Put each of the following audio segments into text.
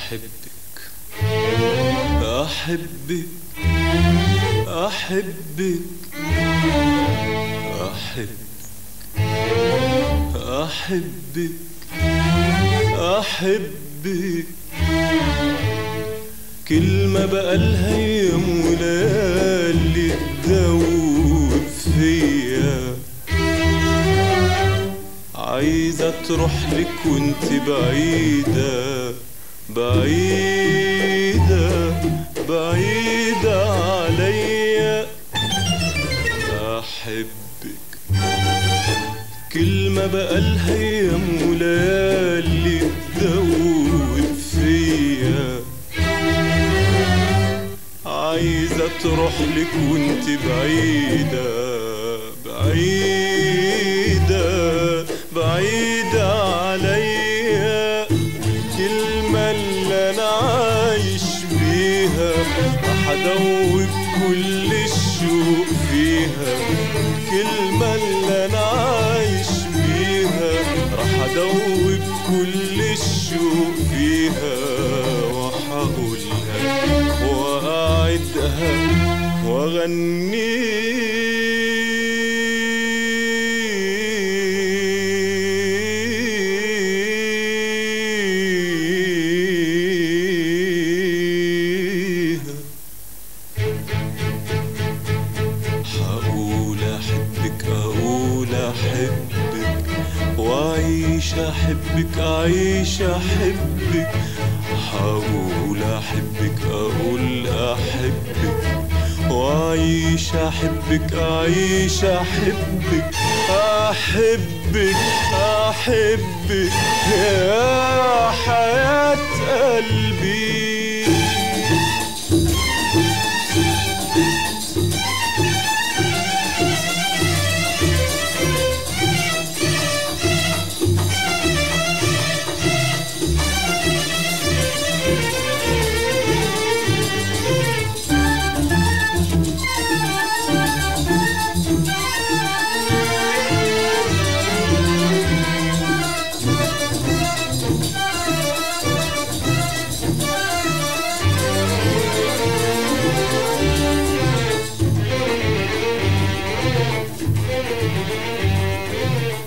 أحبك أحبك أحبك أحبك أحبك كلمة بقالها يوم وليالي تدوب فيا، عايزة تروحلك وانت بعيدة بعيدة بعيدة عليا. أحبك كلمة بقالها يوم وليالي تدوب فيا، عايزة تروحلك وانت بعيدة بعيدة بعيدة عليا. والكلمة اللي أنا عايش بيها راح أدوب كل الشوق فيها، الكلمة اللي أنا عايش بيها راح أدوب كل الشوق فيها، وهقولها وأعدها وأغنيها. هقول أحبك أقول أحبك وأعيش أحبك أعيش أحبك. هقول أحبك أقول أحبك وأعيش أحبك أعيش أحبك. أحبك أحبك يا حياة قلبي.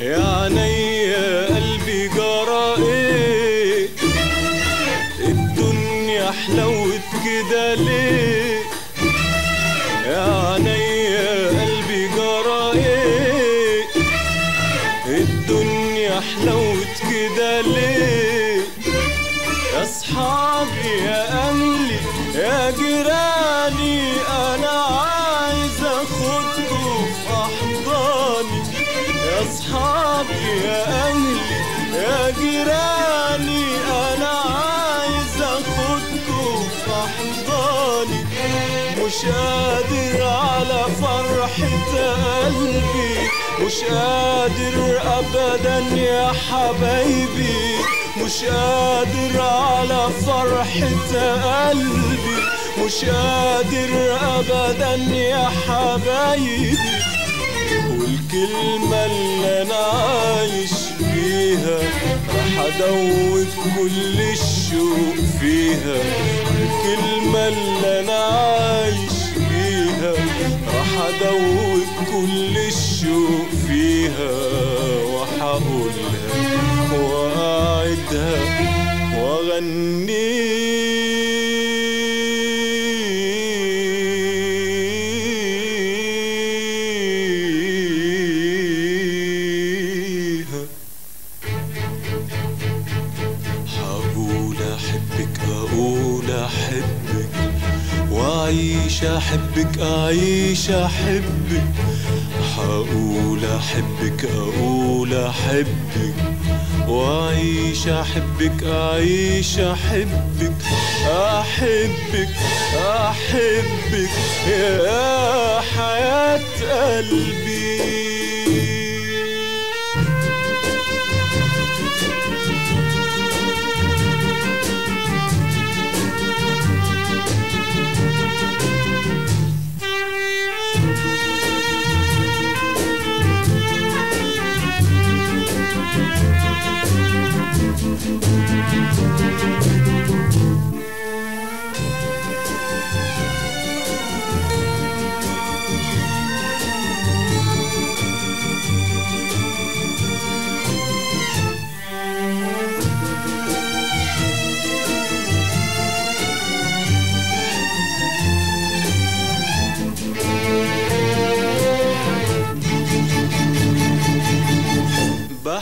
يا عينيا قلبي جرى ايه، الدنيا حلوت كده ليه. يا عينيا قلبي جرى ايه، الدنيا حلوت كده ليه. يا اصحابي يا اهلي يا جيراني انا عايز اخدكوا في احضاني. يا اصحابي يا اهلي يا جيراني انا عايز اخدكوا في احضاني. مش قادر على فرحة قلبي، مش قادر ابدا يا حبايبي، مش قادر على فرحة قلبي، مش قادر ابدا يا حبايبي. والكلمة اللي أنا عايش بيها راح أدوب كل الشوق فيها، الكلمة اللي أنا عايش بيها راح أدوب كل الشوق فيها، وهقولها وأعدها وأغنيها. هقول أحبك أقول أحبك وأعيش أحبك أعيش أحبك. هقول أحبك أقول أحبك وأعيش أحبك أعيش أحبك. أحبك أحبك يا حياة قلبي.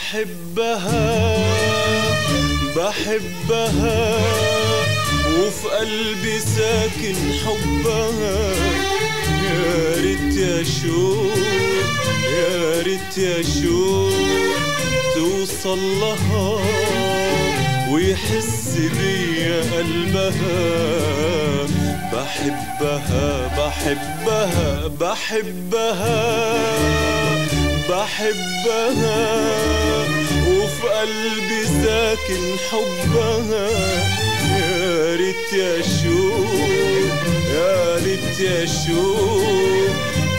بحبها بحبها وفي قلبي ساكن حبها. يا ريت يا شوق يا ريت يا شوق توصل لها ويحس بيا قلبها. بحبها بحبها بحبها بحبها وفي قلبي ساكن حبها. يا ريت يا شوق يا ريت يا شوق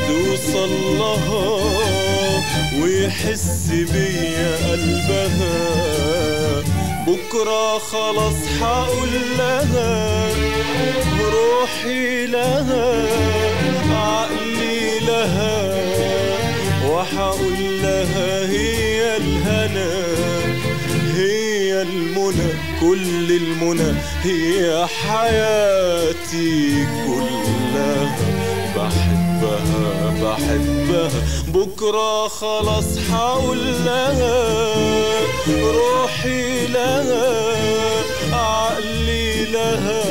توصل لها ويحس بيا قلبها. بكرة خلاص حقول لها روحي لها عقلي لها وحقول لها هي الهنا هي المنى كل المنى هي حياتي كلها. بحبها بحبها بكرة خلاص حقول لها روحي لها عقلي لها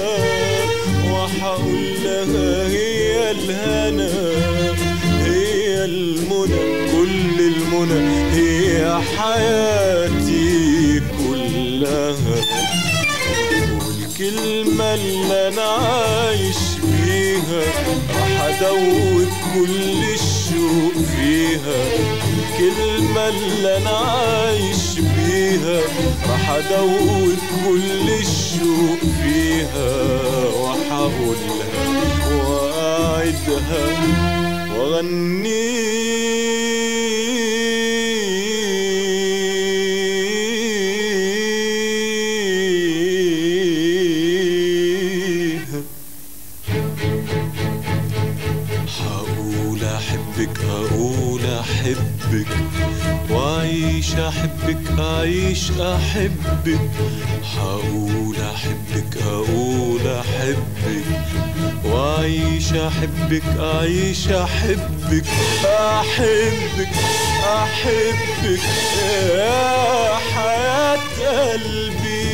وحقول لها هي الهنا هي المنى كل المنى هي حياتي كلها. والكلمة اللي أنا عايش بيها راح أدوب كل الشوق فيها. الكلمة اللي أنا عايش بيها راح أدوب كل الشوق فيها. وحقولها وأعدها وأغنيها. هقول أحبك هقول أحبك وأعيش أحبك أعيش أحبك. هقول أحبك هقول أحبك وأعيش أحبك أعيش أحبك. أحبك أحبك يا حياة قلبي